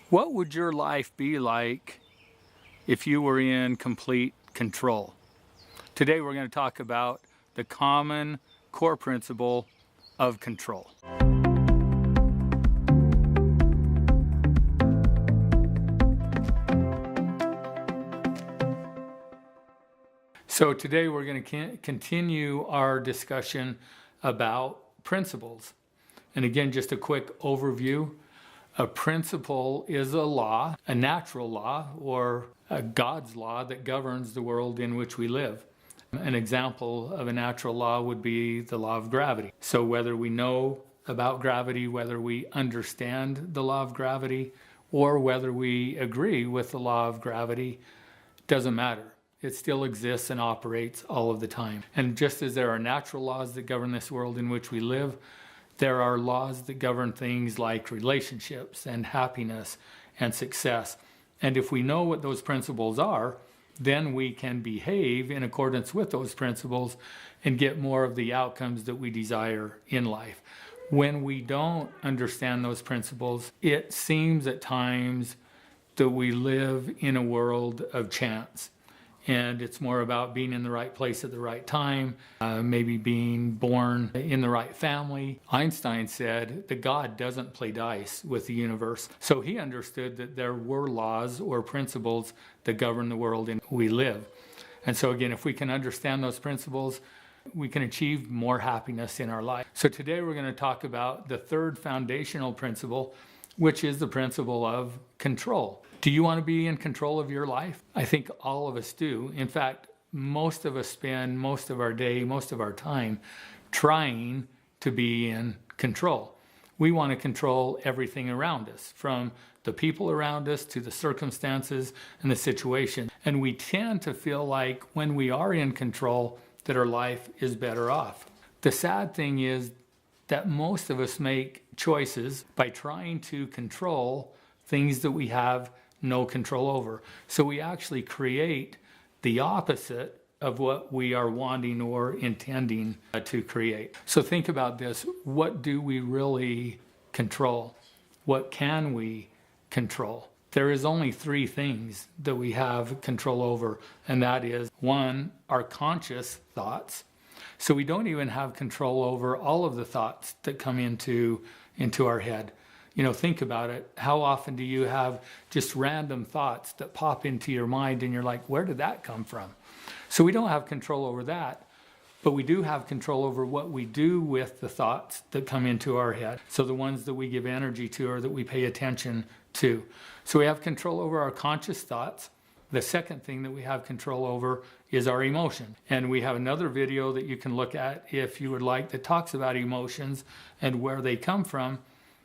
What would your life be like if you were in complete control? Today we're going to talk about the common core principle of control. So today we're going to continue our discussion about principles. And again, just a quick overview. A principle is a law, a natural law, or a God's law that governs the world in which we live. An example of a natural law would be the law of gravity. So whether we know about gravity, whether we understand the law of gravity, or whether we agree with the law of gravity, doesn't matter. It still exists and operates all of the time. And just as there are natural laws that govern this world in which we live, there are laws that govern things like relationships and happiness and success. And if we know what those principles are, then we can behave in accordance with those principles and get more of the outcomes that we desire in life. When we don't understand those principles, it seems at times that we live in a world of chance. And it's more about being in the right place at the right time, maybe being born in the right family. Einstein said that God doesn't play dice with the universe. So he understood that there were laws or principles that govern the world in which we live. And so again, if we can understand those principles, we can achieve more happiness in our life. So today we're going to talk about the third foundational principle, which is the principle of control. Do you want to be in control of your life? I think all of us do. In fact, most of us spend most of our day, most of our time trying to be in control. We want to control everything around us, from the people around us to the circumstances and the situation. And we tend to feel like when we are in control, that our life is better off. The sad thing is that most of us make choices by trying to control things that we have no control over. So we actually create the opposite of what we are wanting or intending to create. So think about this. What do we really control? What can we control? There is only three things that we have control over, and that is, one, our conscious thoughts. So we don't even have control over all of the thoughts that come into our head. You know, think about it. How often do you have just random thoughts that pop into your mind and you're like, where did that come from? So we don't have control over that, but we do have control over what we do with the thoughts that come into our head. So the ones that we give energy to or that we pay attention to. So we have control over our conscious thoughts. The second thing that we have control over is our emotion. And we have another video that you can look at if you would like that talks about emotions and where they come from.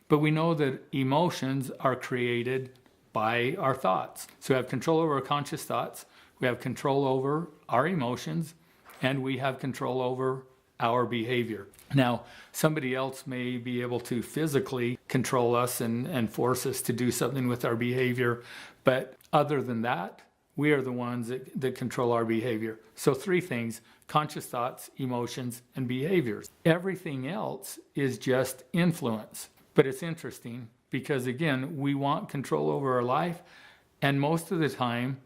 But we know that emotions are created by our thoughts. So we have control over our conscious thoughts, we have control over our emotions, and we have control over our behavior. Now, somebody else may be able to physically control us and force us to do something with our behavior, but other than that, we are the ones that control our behavior. So three things: conscious thoughts, emotions, and behaviors. Everything else is just influence. But it's interesting because, again, we want control over our life, and most of the time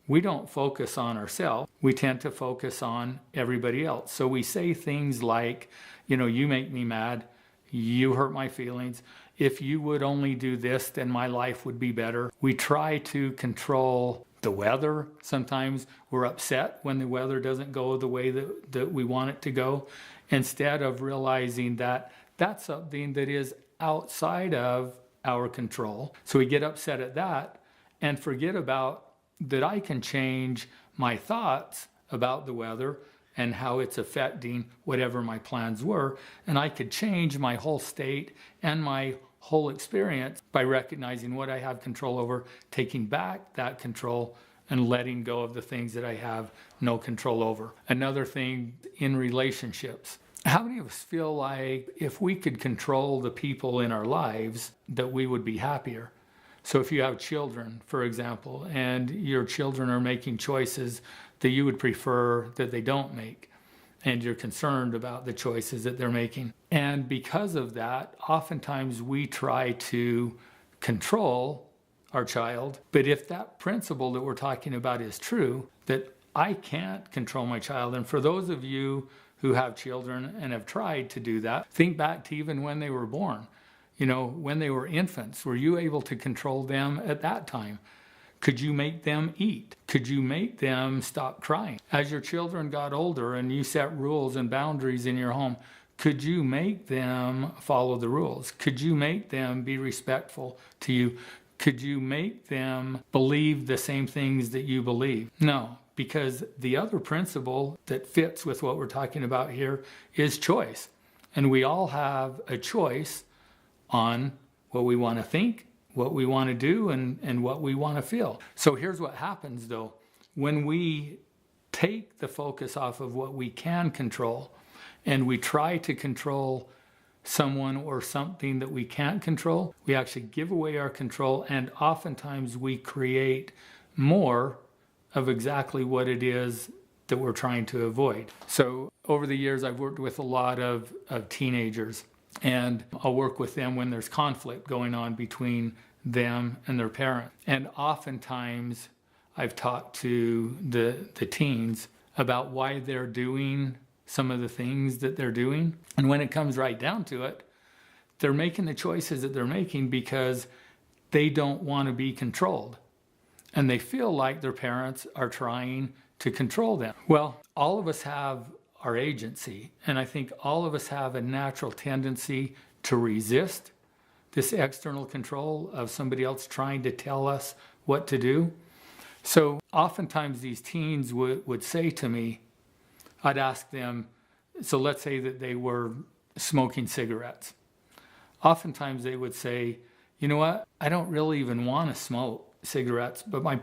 we don't focus on ourselves. We tend to focus on everybody else. So we say things like, you know, you make me mad, you hurt my feelings, if you would only do this, then my life would be better. We try to control the weather. Sometimes we're upset when the weather doesn't go the way that we want it to go, instead of realizing that that's something that is outside of our control. So we get upset at that and forget about that I can change my thoughts about the weather and how it's affecting whatever my plans were. And I could change my whole state and my whole experience by recognizing what I have control over, taking back that control, and letting go of the things that I have no control over. Another thing in relationships. How many of us feel like if we could control the people in our lives, that we would be happier? So if you have children, for example, and your children are making choices that you would prefer that they don't make, and you're concerned about the choices that they're making. And because of that, oftentimes we try to control our child. But if that principle that we're talking about is true, that I can't control my child, and for those of you who have children and have tried to do that, think back to even when they were born. You know, when they were infants, were you able to control them at that time? Could you make them eat? Could you make them stop crying? As your children got older and you set rules and boundaries in your home, could you make them follow the rules? Could you make them be respectful to you? Could you make them believe the same things that you believe? No, because the other principle that fits with what we're talking about here is choice. And we all have a choice on what we want to think, what we want to do, and what we want to feel. So here's what happens though. When we take the focus off of what we can control and we try to control someone or something that we can't control, we actually give away our control, and oftentimes we create more of exactly what it is that we're trying to avoid. So over the years, I've worked with a lot of teenagers, and I'll work with them when there's conflict going on between them and their parent. And oftentimes I've talked to the teens about why they're doing some of the things that they're doing. And when it comes right down to it, they're making the choices that they're making because they don't want to be controlled. And they feel like their parents are trying to control them. Well, all of us have our agency, and I think all of us have a natural tendency to resist this external control of somebody else trying to tell us what to do. So oftentimes these teens would say to me, I'd ask them, so let's say that they were smoking cigarettes. Oftentimes they would say, you know what, I don't really even want to smoke cigarettes, but my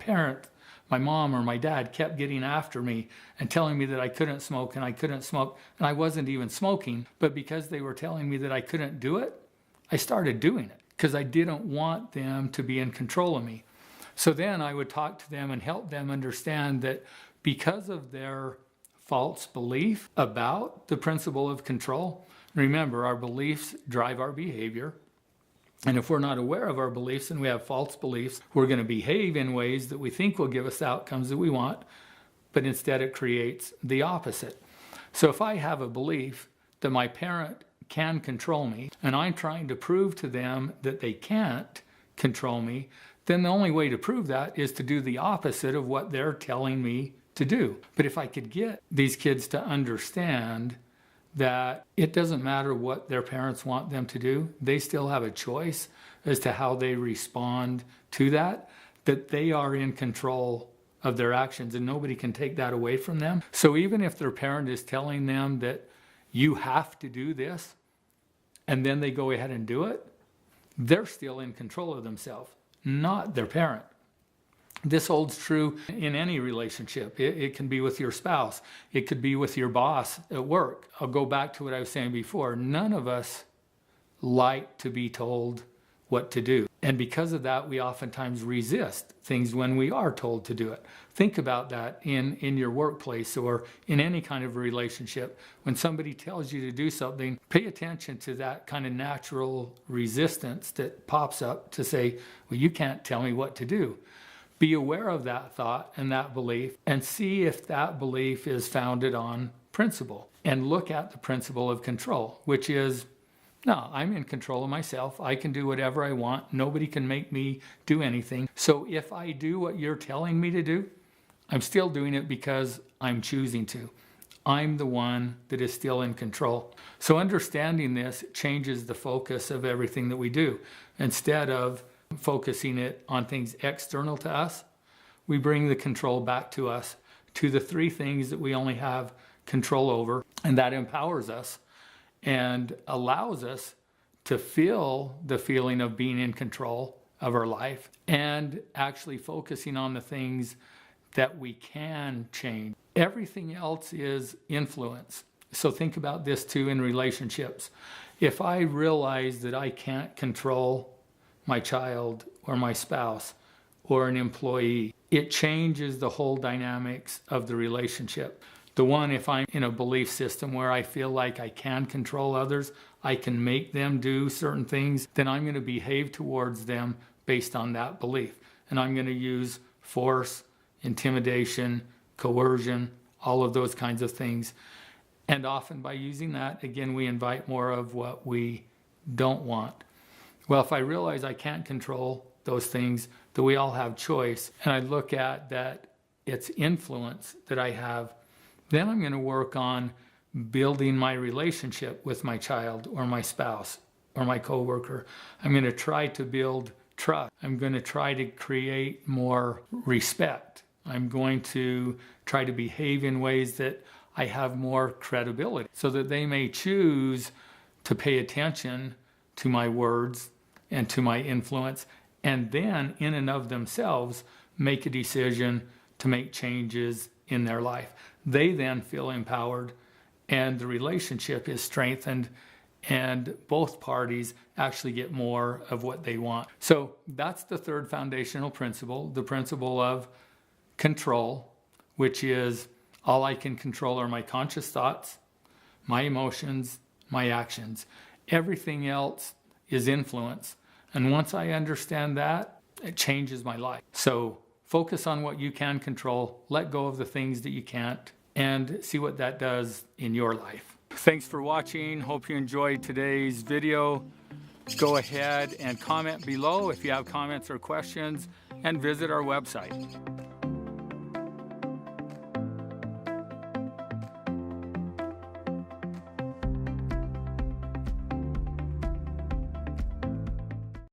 mom or my dad kept getting after me and telling me that I couldn't smoke and I couldn't smoke, and I wasn't even smoking, but because they were telling me that I couldn't do it, I started doing it because I didn't want them to be in control of me. So then I would talk to them and help them understand that because of their false belief about the principle of control, remember, our beliefs drive our behavior. And if we're not aware of our beliefs and we have false beliefs, we're going to behave in ways that we think will give us the outcomes that we want, but instead it creates the opposite. So if I have a belief that my parent can control me, and I'm trying to prove to them that they can't control me, then the only way to prove that is to do the opposite of what they're telling me to do. But if I could get these kids to understand that it doesn't matter what their parents want them to do, they still have a choice as to how they respond to that they are in control of their actions and nobody can take that away from them. So even if their parent is telling them that you have to do this, and then they go ahead and do it, they're still in control of themselves, not their parent. This holds true in any relationship. It can be with your spouse. It could be with your boss at work. I'll go back to what I was saying before. None of us like to be told what to do. And because of that, we oftentimes resist things when we are told to do it. Think about that in your workplace or in any kind of relationship. When somebody tells you to do something, pay attention to that kind of natural resistance that pops up to say, well, you can't tell me what to do. Be aware of that thought and that belief and see if that belief is founded on principle. And look at the principle of control, which is, no, I'm in control of myself. I can do whatever I want. Nobody can make me do anything. So if I do what you're telling me to do, I'm still doing it because I'm choosing to. I'm the one that is still in control. So understanding this changes the focus of everything that we do. Instead of focusing it on things external to us, we bring the control back to us, to the three things that we only have control over, and that empowers us and allows us to feel the feeling of being in control of our life and actually focusing on the things that we can change. Everything else is influence. So think about this too in relationships. If I realize that I can't control my child or my spouse or an employee, it changes the whole dynamics of the relationship. The one, if I'm in a belief system where I feel like I can control others, I can make them do certain things, then I'm going to behave towards them based on that belief. And I'm going to use force, intimidation, coercion, all of those kinds of things. And often by using that, again, we invite more of what we don't want. Well, if I realize I can't control those things, that we all have choice, and I look at that it's influence that I have, then I'm going to work on building my relationship with my child or my spouse or my coworker. I'm going to try to build trust. I'm going to try to create more respect. I'm going to try to behave in ways that I have more credibility so that they may choose to pay attention to my words and to my influence, and then in and of themselves make a decision to make changes in their life. They then feel empowered and the relationship is strengthened and both parties actually get more of what they want. So that's the third foundational principle, the principle of control, which is all I can control are my conscious thoughts, my emotions, my actions. Everything else is influence. And once I understand that, it changes my life. So focus on what you can control, let go of the things that you can't, and see what that does in your life. Thanks for watching. Hope you enjoyed today's video. Go ahead and comment below if you have comments or questions, and visit our website.